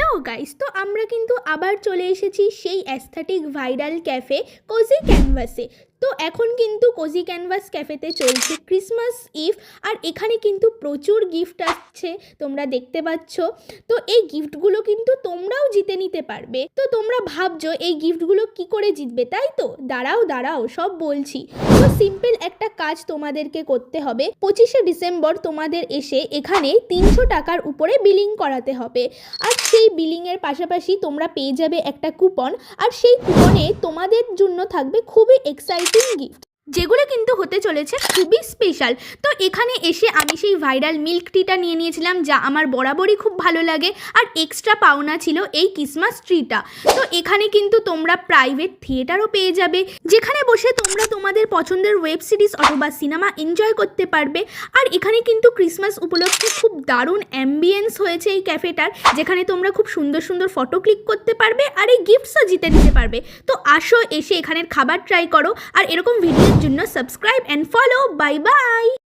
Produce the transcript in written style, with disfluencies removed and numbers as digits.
Hello guys, তো আমরা কিন্তু আবার চলে এসেছি সেই অ্যাস্থেটিক ভাইরাল ক্যাফে কোজি ক্যানভাসে। তো এখন কিন্তু কোজি ক্যানভাস ক্যাফেতে চলছে ক্রিসমাস ইভ, আর এখানে কিন্তু প্রচুর গিফট আসছে, তোমরা দেখতে পাচ্ছ। তো এই গিফটগুলো কিন্তু তোমরাও জিতে নিতে পারবে। তো তোমরা ভাবছো এই গিফটগুলো কি করে জিতবে, তাই তো? দাঁড়াও সব বলছি। তো সিম্পল একটা কাজ তোমাদেরকে করতে হবে। 25শে ডিসেম্বর তোমাদের এসে এখানে 300 টাকার উপরে বিলিং করাতে হবে, আর সেই বিলিংয়ের পাশাপাশি তোমরা পেয়ে যাবে একটা কুপন, আর সেই কুপনে তোমাদের জন্য থাকবে খুবই এক্সাইটিং গিফট, যেগুলো কিন্তু হতে চলেছে খুবই স্পেশাল। তো এখানে এসে আমি সেই ভাইরাল মিল্ক টিটা নিয়ে নিয়েছিলাম, যা আমার বরাবরই খুব ভালো লাগে, আর এক্সট্রা পাওনা ছিল এই ক্রিসমাস ট্রিটা। তো এখানে কিন্তু তোমরা প্রাইভেট থিয়েটারও পেয়ে যাবে, যেখানে বসে তোমরা তোমাদের পছন্দের ওয়েব সিরিজ অথবা সিনেমা এনজয় করতে পারবে। আর এখানে কিন্তু ক্রিসমাস উপলক্ষে খুব দারুণ অ্যাম্বিয়েন্স হয়েছে এই ক্যাফেটার, যেখানে তোমরা খুব সুন্দর সুন্দর ফটো ক্লিক করতে পারবে আর এই গিফটসও জিতে নিতে পারবে। তো আসো, এসে এখানের খাবার ট্রাই করো, আর এরকম ভিডিওর জন্য subscribe and follow. Bye bye.